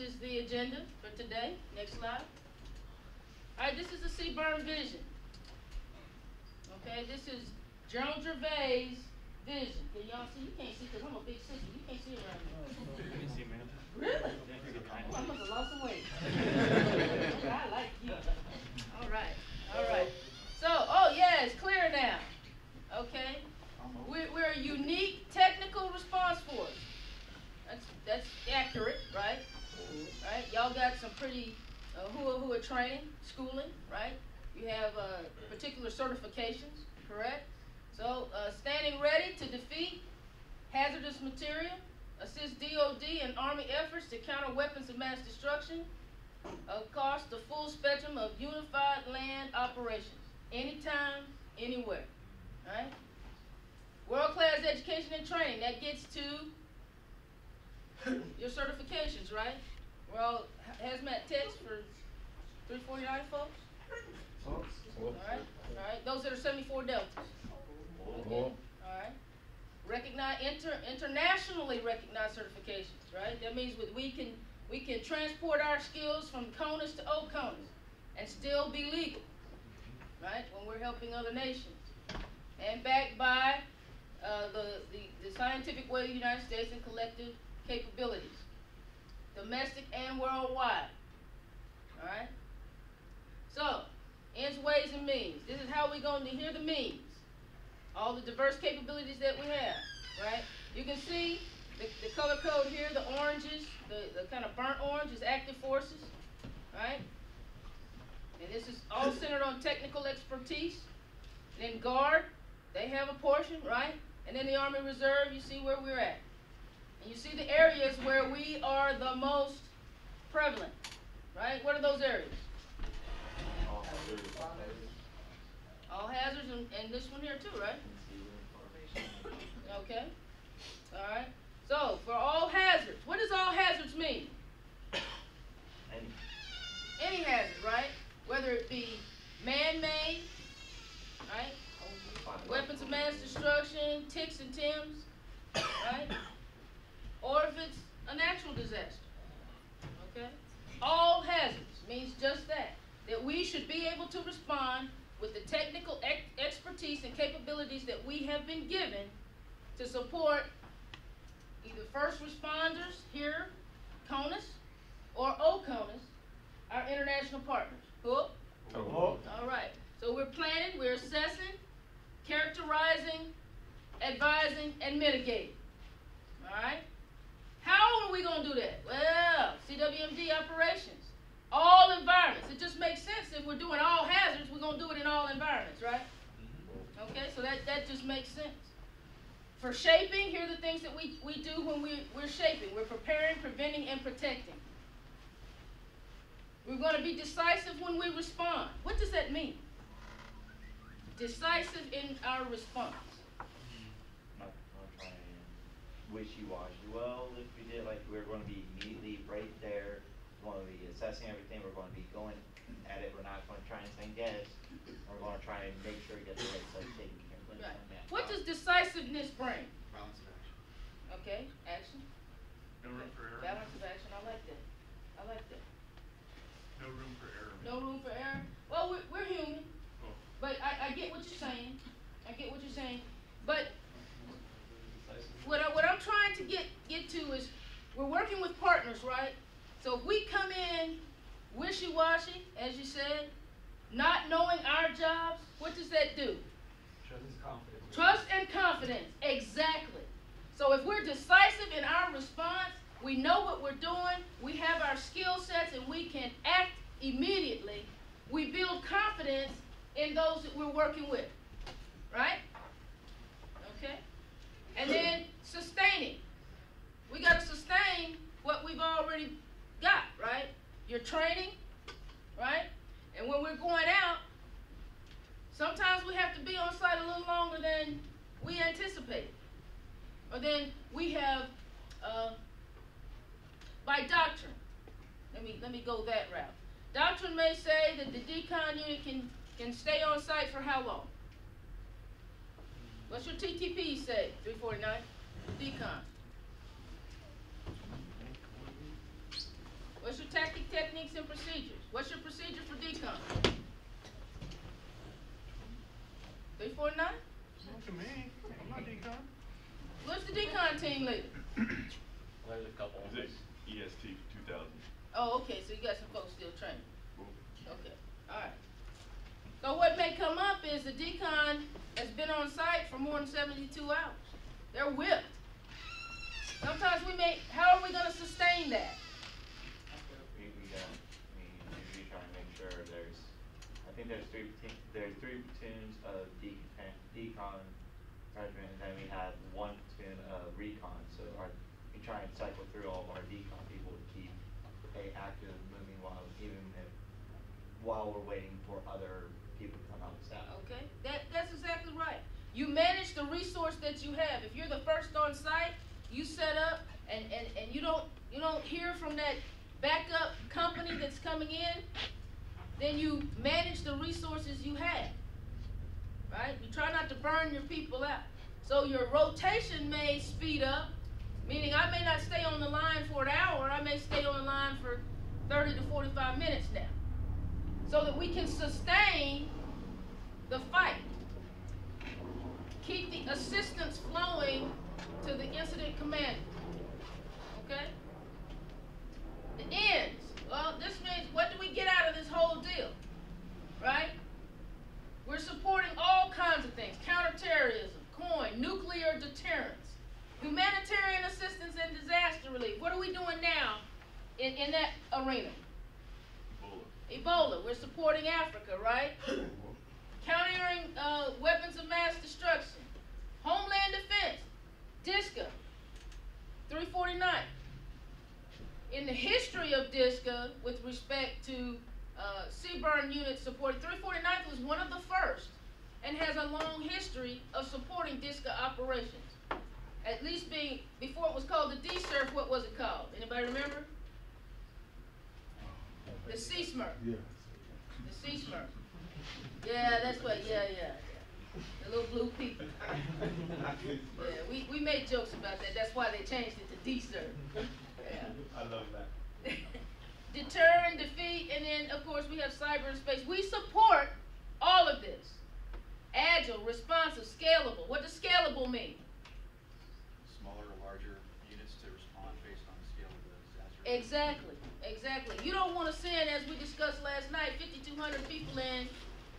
is the agenda for today. Next slide. All right, this is the CBRN vision. Okay, this is General Gervais' vision. Can y'all see? You can't see because I'm a big sister. You can't see around me. You can see, ma'am. Really? Oh, I must have lost some weight. I like you. All right. All right. So, oh yeah, it's clear now. Okay. We're a unique technical response force. That's accurate, right? Right. Y'all got some pretty who are training, schooling, right? You have particular certifications, correct? So, standing ready to defeat hazardous material, assist DOD and Army efforts to counter weapons of mass destruction across the full spectrum of unified land operations, anytime, anywhere, right? World-class education and training, that gets to your certifications, right? We're all hazmat techs for 349 folks? All right, those that are 74 deltas. Okay. All right. Internationally recognized certifications, right? That means we can transport our skills from CONUS to OCONUS and still be legal, right? When we're helping other nations, and backed by the scientific way of the United States and collective capabilities, domestic and worldwide. All right. So, ends, ways, and means. This is how we're going to hear the means. All the diverse capabilities that we have, right? You can see the color code here, the oranges, the kind of burnt orange is active forces, right? And this is all centered on technical expertise. Then Guard, they have a portion, right? And then the Army Reserve, you see where we're at. And you see the areas where we are the most prevalent, right? What are those areas? All hazards, and this one here too, right? Okay. All right. So, for all hazards, what does all hazards mean? Any hazard, right? Whether it be man-made, right? Weapons of mass destruction, ticks and TIMs, right? Or if it's a natural disaster, okay? All hazards means just that we should be able to respond with the technical expertise and capabilities that we have been given to support either first responders here, CONUS, or OCONUS, our international partners. Cool? All right. So we're planning, we're assessing, characterizing, advising, and mitigating. All right? How are we going to do that? Well, CWMD operations. All environments. It just makes sense if we're doing all hazards, we're going to do it in all environments, right? Okay, so that just makes sense. For shaping, here are the things that we do when we're shaping. We're preparing, preventing, and protecting. We're going to be decisive when we respond. What does that mean? Decisive in our response. Not trying wishy-washy. Well, if we did, like, we're going to be immediately right there. We're going to be assessing everything. We're going to be going at it. We're not going to try and saying guess. We're going to try and make sure we get the right side taken care of. Right. What does decisiveness bring? Balance of action. Okay, action. No room for error. Balance of action. I like that. I like that. No room for error. No room for error. Well, we're human, Oh. but I get what you're saying. I get what you're saying. But what I'm trying to get to is we're working with partners, right? So if we come in wishy-washy, as you said, not knowing our jobs, what does that do? Trust and confidence. Trust and confidence, exactly. So if we're decisive in our response, we know what we're doing, we have our skill sets, and we can act immediately, we build confidence in those that we're working with, right? Okay? And then sustaining. We got to sustain what we've already got, right? Your training, right? And when we're going out, sometimes we have to be on site a little longer than we anticipated. Or then we have, by doctrine, let me go that route. Doctrine may say that the decon unit can stay on site for how long? What's your TTP say, 349? Decon. decon team leader? There's a couple. Is it EST 2000? Oh, okay, so you got some folks still training. Okay, alright. So what may come up is the decon has been on site for more than 72 hours. They're whipped. Sometimes how are we gonna sustain that? We usually try and make sure I think there's three platoons of decon regiment, and then we have one platoon of recon. So we try and cycle through all of our decon people to keep active, moving while we're waiting for other people to come out and staff. Okay, that's exactly right. You manage the resource that you have. If you're the first on site, you set up and you don't hear from that backup company that's coming in, then you manage the resources you have. Right? You try not to burn your people out. So your rotation may speed up, meaning I may not stay on the line for an hour, I may stay on the line for 30 to 45 minutes now, so that we can sustain the fight. Keep the assistance flowing to the incident commander. Okay? The ends. Well, this means, what do we get out of this whole deal? Right? We're supporting all kinds of things. Counterterrorism, COIN, nuclear deterrence, humanitarian assistance and disaster relief. What are we doing now in that arena? Ebola. We're supporting Africa, right? Countering weapons of mass destruction. Homeland defense. DISCA. 349. In the history of DISCA, with respect to CBRN units supported, 349th was one of the first and has a long history of supporting DISCA operations. At least before it was called the DSURF, what was it called? Anybody remember? The CSMRF. Yeah. The CSMRF. Yeah, that's what, yeah. The little blue people. Yeah, we made jokes about that. That's why they changed it to DSURF. Yeah. I love that. Deter and defeat, and then, of course, we have cyber and space. We support all of this. Agile, responsive, scalable. What does scalable mean? Smaller or larger units to respond based on the scale of the disaster. Exactly. You don't want to send, as we discussed last night, 5,200 people in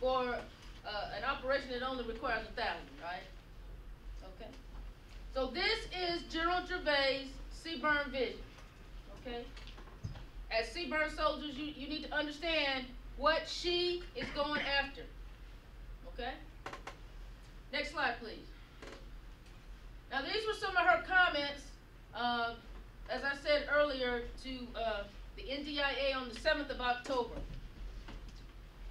for an operation that only requires 1,000, right? Okay. So this is General Gervais' CBRN vision. Okay. As CBRN soldiers, you need to understand what she is going after. Okay? Next slide, please. Now, these were some of her comments, as I said earlier, to the NDIA on the 7th of October.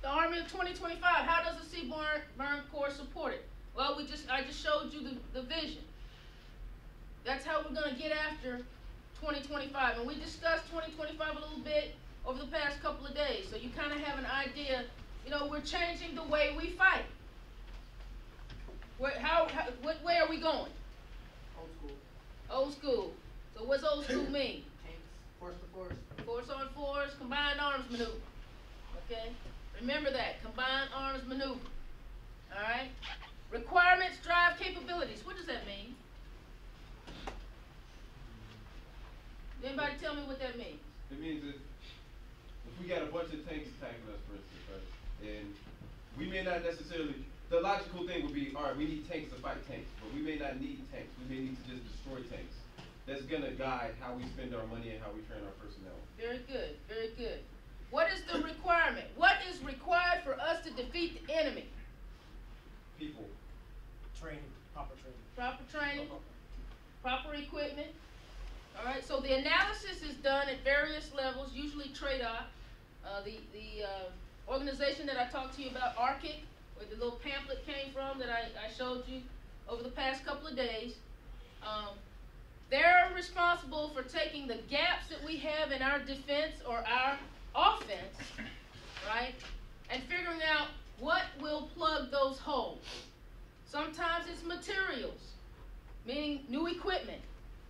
The Army of 2025, how does the CBRN Corps support it? Well, I just showed you the vision. That's how we're going to get after 2025. And we discussed 2025 a little bit over the past couple of days, so you kind of have an idea. We're changing the way we fight. What way are we going? Old school. Old school. So what's old school mean? Tanks. Force to force. Force on force, combined arms maneuver. Okay? Remember that, combined arms maneuver. All right? Requirements, drive capabilities. What does that mean? Anybody tell me what that means? It means that if we got a bunch of tanks attacking us, for instance, right, and we may not necessarily, the logical thing would be, all right, we need tanks to fight tanks, but we may not need tanks. We may need to just destroy tanks. That's going to guide how we spend our money and how we train our personnel. Very good, very good. What is the requirement? What is required for us to defeat the enemy? People. Training. Proper training. Proper training, proper equipment. All right, so the analysis is done at various levels, usually TRADOC. The organization that I talked to you about, ARCIC, where the little pamphlet came from that I showed you over the past couple of days. They're responsible for taking the gaps that we have in our defense or our offense, right, and figuring out what will plug those holes. Sometimes it's materials, meaning new equipment.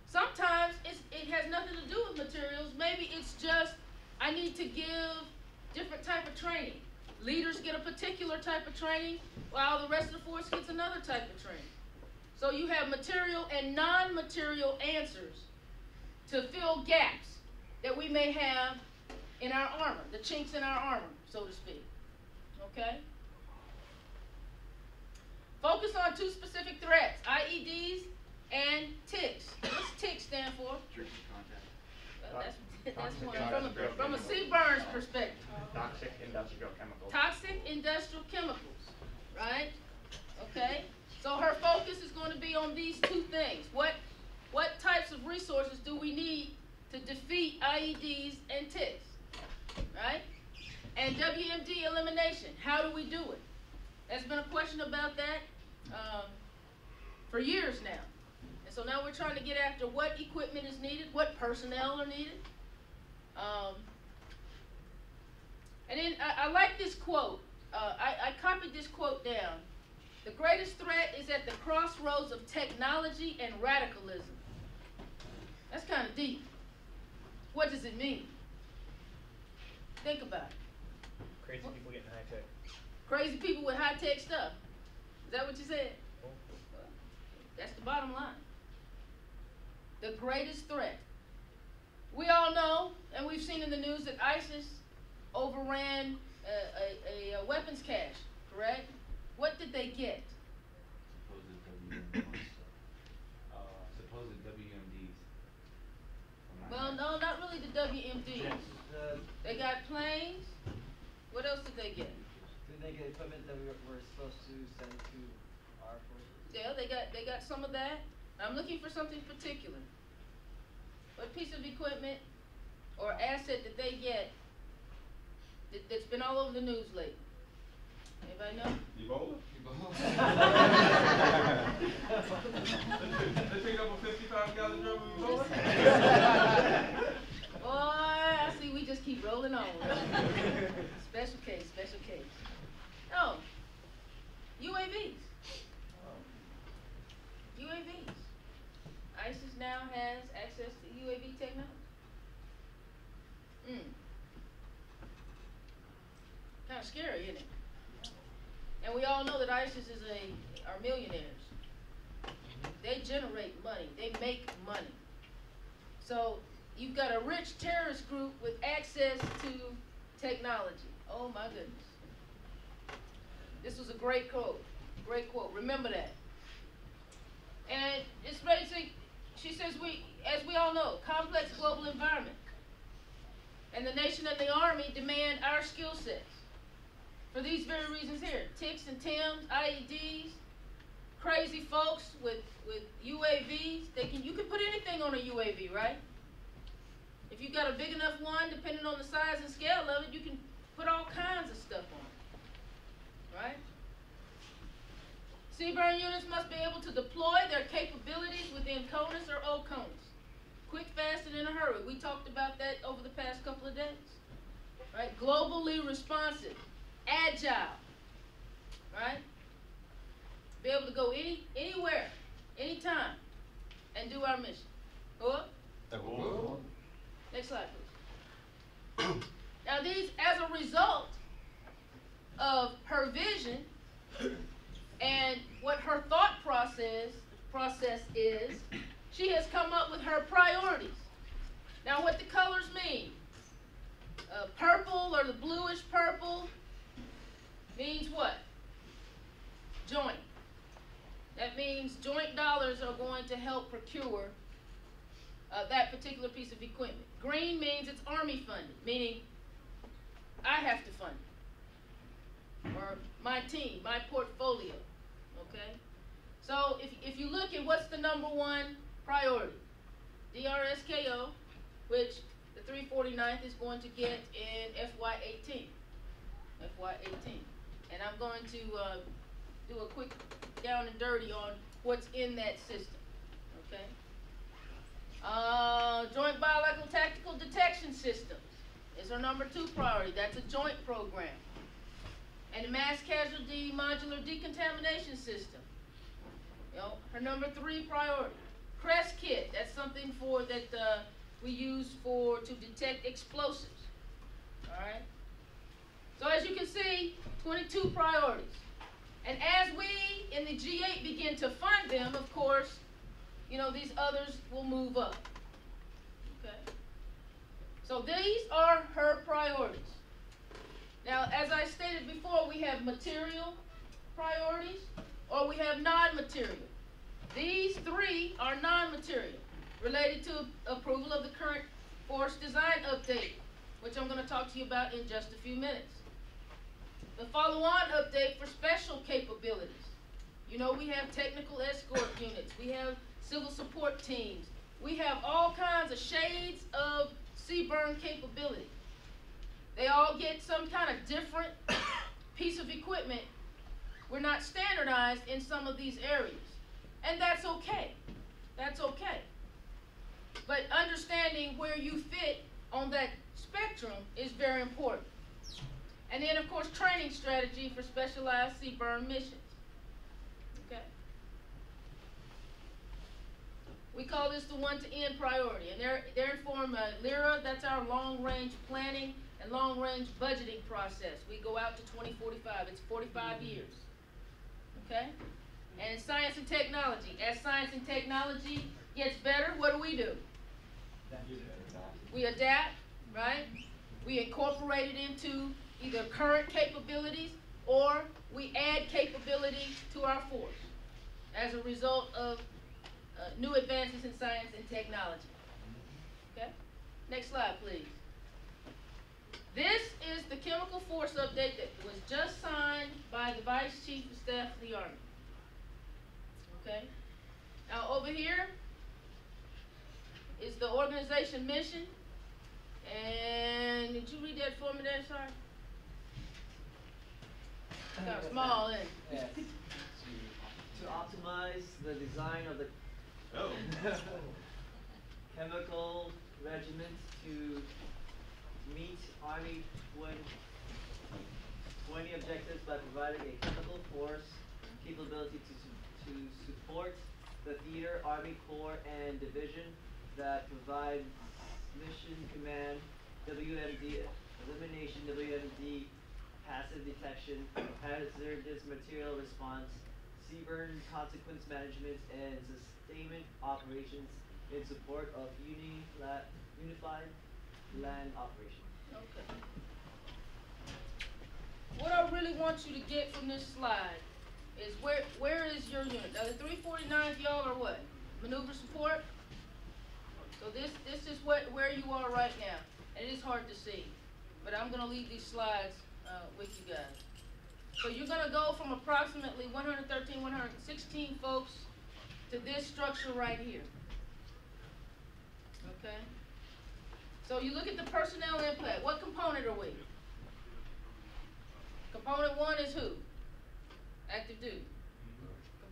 Sometimes it has nothing to do with materials. Maybe it's just I need to give different type of training. Leaders get a particular type of training while the rest of the force gets another type of training. So you have material and non-material answers to fill gaps that we may have in our armor, the chinks in our armor, so to speak. Okay? Focus on two specific threats, IEDs and TICs. What's TIC stand for? Tricky contact. Well, that's Toxic one from a CBRN's perspective. Toxic industrial chemicals. Toxic industrial chemicals, right? Okay? So her focus is going to be on these two things. What types of resources do we need to defeat IEDs and TICs, right? And WMD elimination, how do we do it? There's been a question about that for years now. And so now we're trying to get after what equipment is needed, what personnel are needed. And then I like this quote. I copied this quote down. The greatest threat is at the crossroads of technology and radicalism. That's kind of deep. What does it mean? Think about it. Crazy people getting high tech. Crazy people with high-tech stuff. Is that what you said? Well, that's the bottom line. The greatest threat. We all know, and we've seen in the news, that ISIS overran a weapons cache, correct? What did they get? Supposed WMDs. Well, no, not really the WMDs. They got planes. What else did they get? Did they get equipment that we were supposed to send to our forces? Yeah, they got some of that. I'm looking for something particular. What piece of equipment or asset did they get that's been all over the news lately? Anybody know? Ebola? They picked up a 55-gallon drum of Ebola? Boy, I see we just keep rolling on. Special case, special case. No. UAVs. UAVs. ISIS now has access to UAV technology. Kind of scary, isn't it? And we all know that ISIS are millionaires. They generate money. They make money. So you've got a rich terrorist group with access to technology. Oh my goodness. This was a great quote. Great quote. Remember that. And it's basic. She says as we all know, complex global environment. And the nation and the army demand our skill sets. For these very reasons here, TICs and TIMs, IEDs, crazy folks with UAVs, you can put anything on a UAV, right? If you've got a big enough one, depending on the size and scale of it, you can put all kinds of stuff on it, right? CBRN units must be able to deploy their capabilities within CONUS or OCONUS. Quick, fast, and in a hurry. We talked about that over the past couple of days, right? Globally responsive. Agile, right? Be able to go anywhere, anytime, and do our mission. Go up. Next slide, please. Now these, as a result of her vision and what her thought process is, she has come up with her priorities. Now what the colors mean, purple or the bluish purple, means what? Joint. That means joint dollars are going to help procure that particular piece of equipment. Green means it's Army funded, meaning I have to fund it. Or my team, my portfolio. Okay? So if you look at what's the #1 priority, DRSKO, which the 349th is going to get in FY18. FY18. And I'm going to do a quick down and dirty on what's in that system, okay? Joint Biological Tactical Detection Systems is our #2 priority. That's a joint program. And the Mass Casualty Modular Decontamination System, you know, her #3 priority. CREST kit, that's something that we use to detect explosives, all right? So as you can see, 22 priorities. And as we in the G8 begin to fund them, of course, you know, these others will move up. Okay? So these are her priorities. Now, as I stated before, we have material priorities or we have non-material. These three are non-material, related to approval of the current force design update, which I'm going to talk to you about in just a few minutes. The follow-on update for special capabilities. You know, we have technical escort units, we have civil support teams, we have all kinds of shades of CBRN capability. They all get some kind of different piece of equipment. We're not standardized in some of these areas. And that's okay. That's okay. But understanding where you fit on that spectrum is very important. And then, of course, training strategy for specialized CBRN missions. Okay? We call this the one-to-end priority. And they're in form of LIRA, that's our long-range planning and long-range budgeting process. We go out to 2045. It's 45 years. Okay? And science and technology. As science and technology gets better, what do? We adapt, right? We incorporate it into either current capabilities or we add capability to our force as a result of new advances in science and technology. Okay? Next slide, please. This is the chemical force update that was just signed by the Vice Chief of Staff of the Army. Okay? Now over here is the organization mission. And did you read that for me there, sorry? Got small in. Yes. To optimize the design of the chemical regiment to meet Army 20 objectives by providing a chemical force capability to support the theater, Army Corps, and division that provide mission command, WMD elimination, WMD passive detection, hazardous material response, CBRN consequence management, and sustainment operations in support of unified land operations. Okay. What I really want you to get from this slide is where is your unit? Now the 349th y'all are what? Maneuver support? So this is where you are right now. And it is hard to see. But I'm going to leave these slides with you guys. So you're going to go from approximately 113, 116 folks to this structure right here. Okay? So you look at the personnel impact. What component are we? Component 1 is who? Active duty.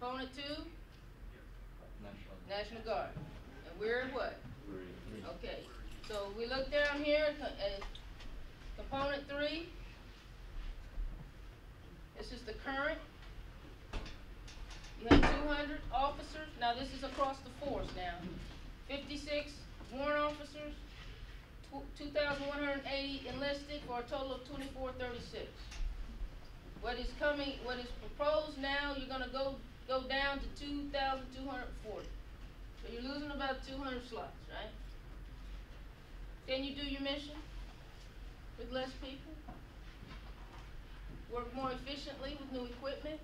Component 2? National Guard. And we're what? Okay. So we look down here at component 3. This is the current. You have 200 officers. Now this is across the force now. 56 warrant officers, 2,180 enlisted for a total of 2436. What is proposed now, you're going to go down to 2,240. So you're losing about 200 slots, right? Can you do your mission with less people? Work more efficiently with new equipment?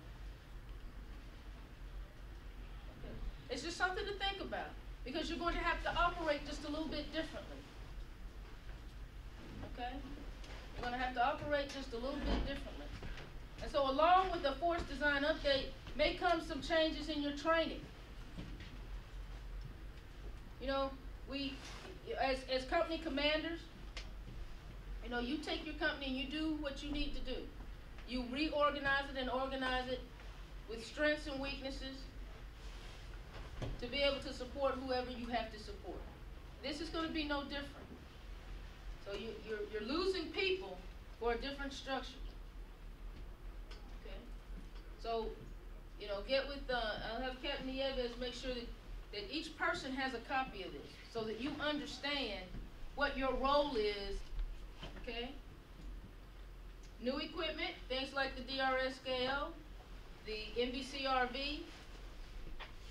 Okay. It's just something to think about because you're going to have to operate just a little bit differently. Okay? You're going to have to operate just a little bit differently. And so along with the force design update may come some changes in your training. You know, we, as company commanders, you know, you take your company and you do what you need to do. You reorganize it and organize it with strengths and weaknesses to be able to support whoever you have to support. This is going to be no different. So you're losing people for a different structure. Okay? So, you know, get with, I'll have Captain Nieves make sure that each person has a copy of this so that you understand what your role is, okay? New equipment, things like the DRS scale, the NBCRV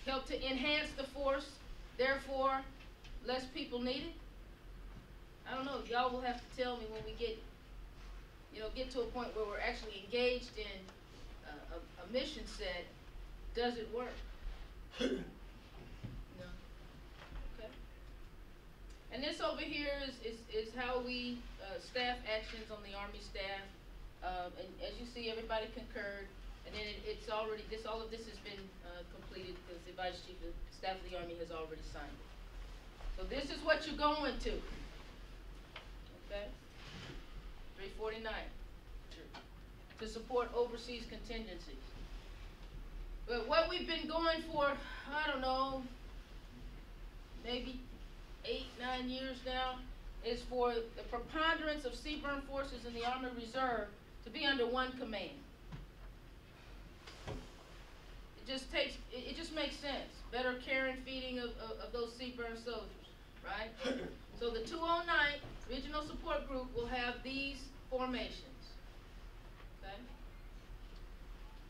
help to enhance the force, therefore less people needed? I don't know, y'all will have to tell me when we get to a point where we're actually engaged in a mission set. Does it work? No. Okay. And this over here is how we staff actions on the Army staff. And as you see, everybody concurred. And then it's already, all of this has been completed because the Vice Chief of Staff of the Army has already signed it. So this is what you're going to. Okay? 349. To support overseas contingencies. But what we've been going for, I don't know, maybe 8, 9 years now, is for the preponderance of CBRN forces in the Army Reserve to be under one command. It just makes sense. Better care and feeding of those CBRN soldiers, right? So the 209th Regional Support Group will have these formations. Okay?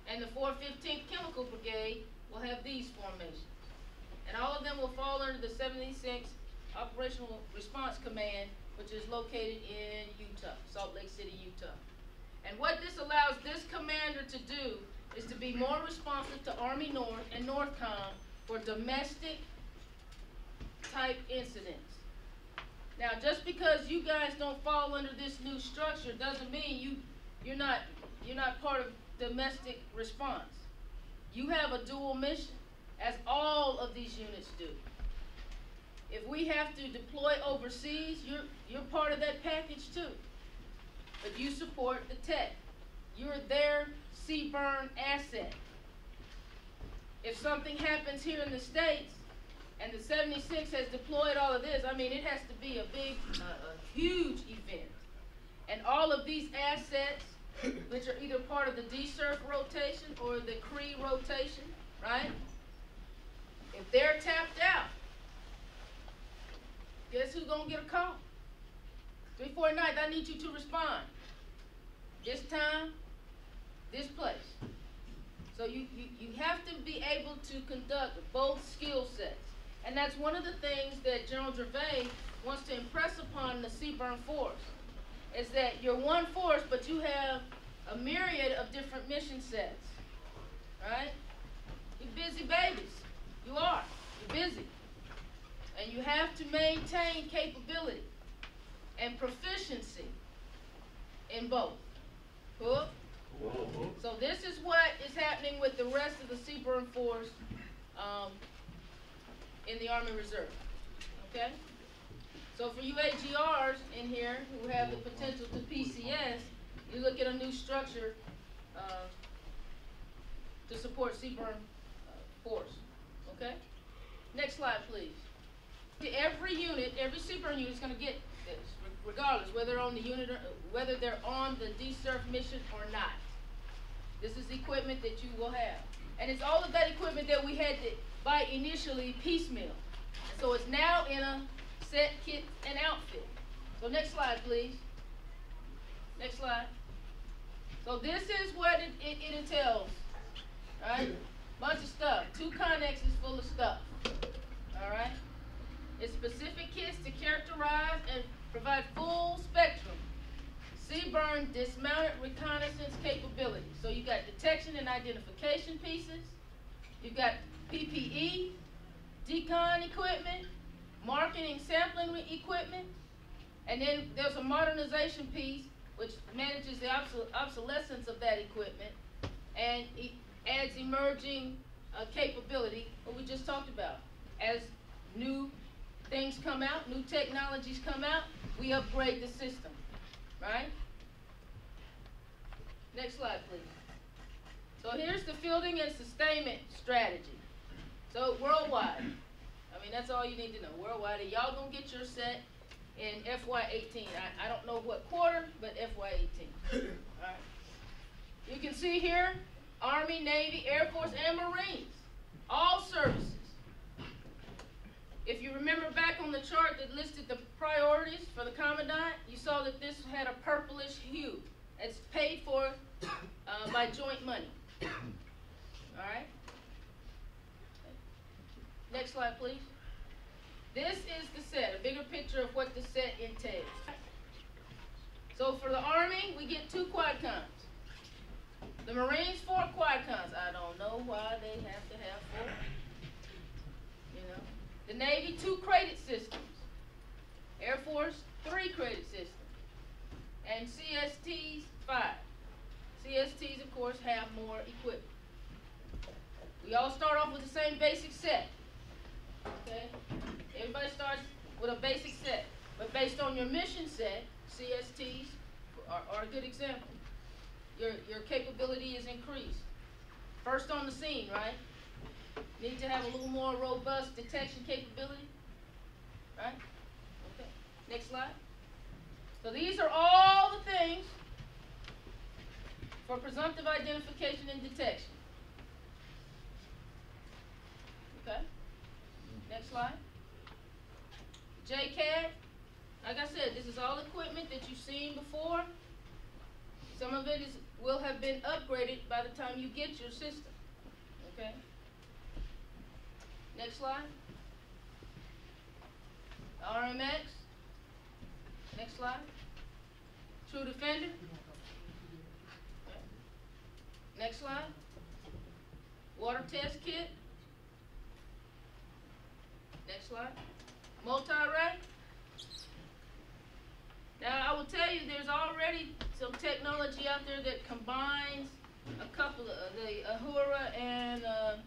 And the 415th Chemical Brigade will have these formations. And all of them will fall under the 76th Operational Response Command, which is located in Utah, Salt Lake City, Utah. And what this allows this commander to do is to be more responsive to Army North and NORTHCOM for domestic type incidents. Now, just because you guys don't fall under this new structure doesn't mean you're not part of domestic response. You have a dual mission, as all of these units do. If we have to deploy overseas, you're part of that package too. But you support the tech. You're their CBRN asset. If something happens here in the States, and the 76 has deployed all of this, I mean, it has to be a big, a huge event. And all of these assets, which are either part of the DSURF rotation or the CRE rotation, right? If they're tapped out, guess who's gonna get a call? 349th, I need you to respond. This time, this place. So you have to be able to conduct both skill sets. And that's one of the things that General Gervais wants to impress upon the CBRN force, is that you're one force, but you have a myriad of different mission sets, right? You're busy babies. You are. You're busy. And you have to maintain capability and proficiency in both. Cool? So this is what is happening with the rest of the CBRN force in the Army Reserve. Okay? So for you AGRs in here who have the potential to PCS, you look at a new structure to support CBRN force. Okay? Next slide, please. Every unit, every CBRN unit is going to get this, regardless whether they're on the unit or whether they're on the DSURF mission or not. This is equipment that you will have. And it's all of that equipment that we had to buy initially piecemeal. And so it's now in a set, kit, and outfit. So next slide, please. Next slide. So this is what it entails. Right? Bunch of stuff. 2 connexes full of stuff. All right? It's specific kits to characterize and provide full spectrum CBRN dismounted reconnaissance capability. So you got detection and identification pieces. You've got PPE, decon equipment, marking and sampling equipment, and then there's a modernization piece which manages the obsolescence of that equipment and it adds emerging capability, what we just talked about. As new things come out, new technologies come out, we upgrade the system, right? Next slide, please. So here's the fielding and sustainment strategy. So worldwide, I mean, that's all you need to know. Worldwide, y'all gonna get your set in FY18. I don't know what quarter, but FY18. All right. You can see here, Army, Navy, Air Force, and Marines, all services. If you remember back on the chart that listed the priorities for the Commandant, you saw that this had a purplish hue. It's paid for by joint money. Alright? Next slide, please. This is the set, a bigger picture of what the set entails. So for the Army, we get 2 quad-cons. The Marines, 4 quad-cons. I don't know why they have to have 4. You know. The Navy, 2 crated systems. Air Force, 3 crated systems. And CSTs, 5. CSTs, of course, have more equipment. We all start off with the same basic set. Okay? Everybody starts with a basic set. But based on your mission set, CSTs are a good example. Your capability is increased. First on the scene, right? Need to have a little more robust detection capability. Right? Okay. Next slide. So these are all the things for presumptive identification and detection. Okay? Next slide. JCAD. Like I said, this is all equipment that you've seen before. Some of it will have been upgraded by the time you get your system. Okay? Next slide. RMX. Next slide. True Defender. Okay. Next slide. Water test kit. Next slide. Multi-ray. Now, I will tell you, there's already some technology out there that combines a couple of the Ahura and I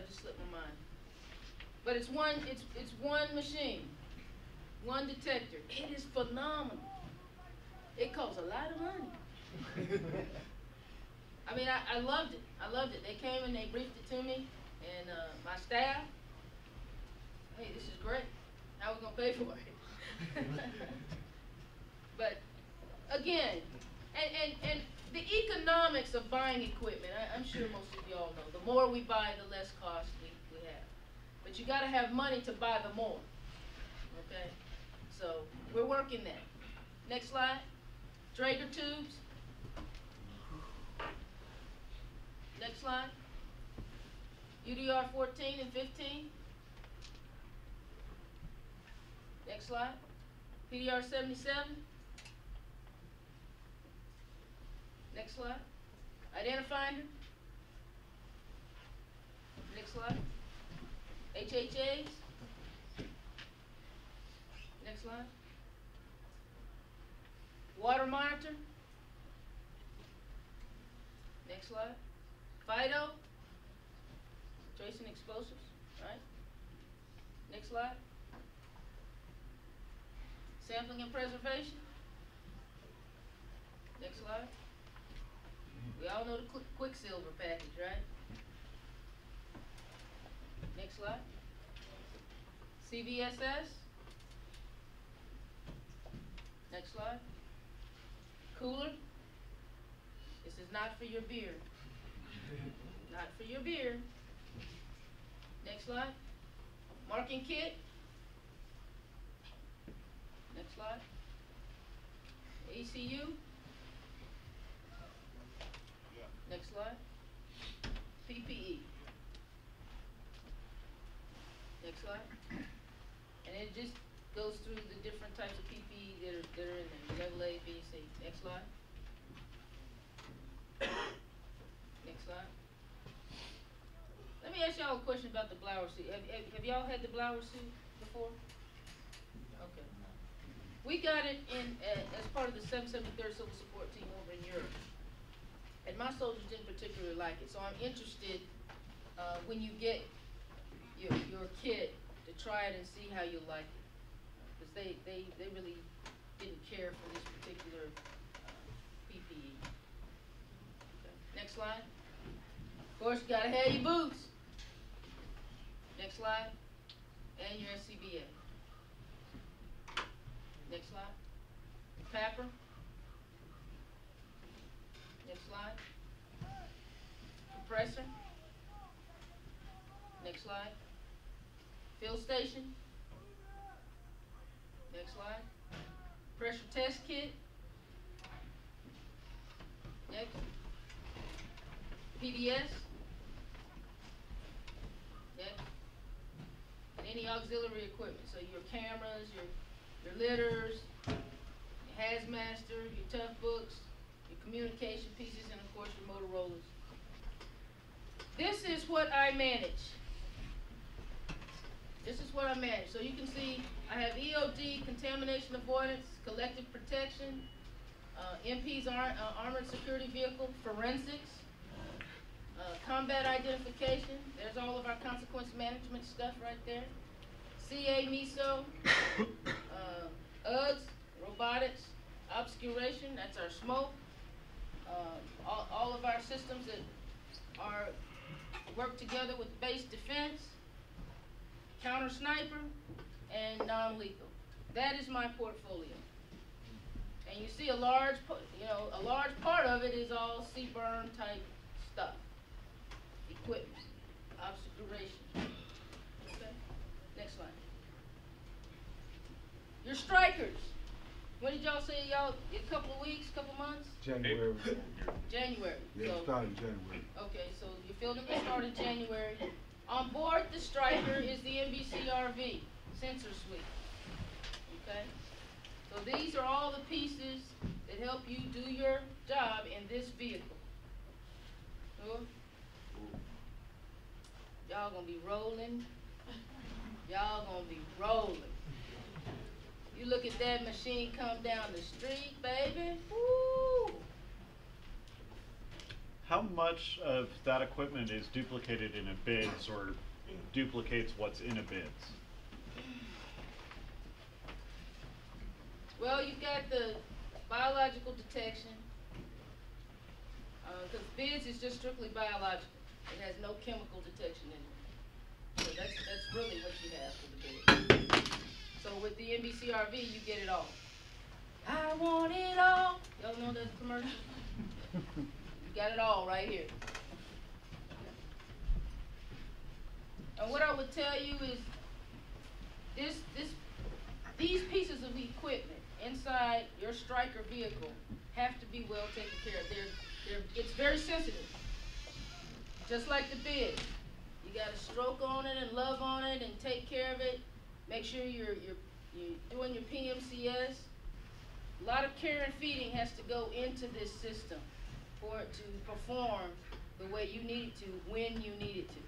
just slipped my mind. But it's one machine, one detector. It is phenomenal. It costs a lot of money. I mean, I loved it. I loved it. They came and they briefed it to me, and my staff. Hey, this is great. How are we gonna pay for it? But again, and the economics of buying equipment, I'm sure most of you all know. The more we buy, the less cost we have. But you got to have money to buy the more. Okay, so we're working that. Next slide. Drager tubes. Next slide. UDR 14 and 15. Next slide. PDR 77. Next slide. Identifinder. Next slide. HHAs. Next slide. Water monitor. Next slide. FIDO. Tracing explosives, right? Next slide. Sampling and preservation. Next slide. We all know the Quicksilver package, right? Next slide. CVSS. Next slide. Cooler. This is not for your beer. Not for your beer. Next slide. Marking kit. Next slide. ECU. Next slide. PPE. Next slide. And it just goes through the different types of PPE that are in there. Level A, B, C. Next slide. Next slide. Let me ask y'all a question about the blower suit. Have y'all had the blower suit before? Okay. We got it in as part of the 773rd Civil Support Team over in Europe. And my soldiers didn't particularly like it. So I'm interested when you get your kit to try it and see how you like it. Because they really didn't care for this particular PPE. Okay. Next slide. Of course, you gotta have your boots. Next slide. And your SCBA. Next slide. PAPR. Next slide. Compressor. Next slide. Fill station. Next slide. Pressure test kit. Next. PDS. Next. And any auxiliary equipment, so your cameras, your litters, your Hazmaster, your tough books, your communication pieces, and of course your Motorola's. This is what I manage. This is what I manage. So you can see I have EOD, contamination avoidance, collective protection, MP's armored security vehicle, forensics, combat identification. There's all of our consequence management stuff right there. CA, MISO, UGS, robotics, obscuration, that's our smoke. All of our systems that work together with base defense, counter sniper, and non-lethal. That is my portfolio. And you see a large part of it is all CBRN type stuff. Equipment, obscuration. Okay, next slide. Your strikers. What did y'all say, y'all, a couple of weeks, couple months? January. January. Yeah, So, it started in January. okay, so your fielding will start in January. On board the striker is the NBCRV sensor suite. Okay? So these are all the pieces that help you do your job in this vehicle. Cool? Y'all gonna be rolling. Y'all gonna be rolling. You look at that machine come down the street, baby. Woo! How much of that equipment is duplicated in a bids or duplicates what's in a bids? Well, you've got the biological detection, because bids is just strictly biological. It has no chemical detection in it. So that's really what you have for the bid. So with the NBCRV, you get it all. I want it all. Y'all know that commercial? You got it all right here. And what I would tell you is these pieces of equipment inside your striker vehicle have to be well taken care of. It's very sensitive. Just like the bid. You gotta stroke on it and love on it and take care of it. Make sure you're doing your PMCS. A lot of care and feeding has to go into this system for it to perform the way you need it to, when you need it to.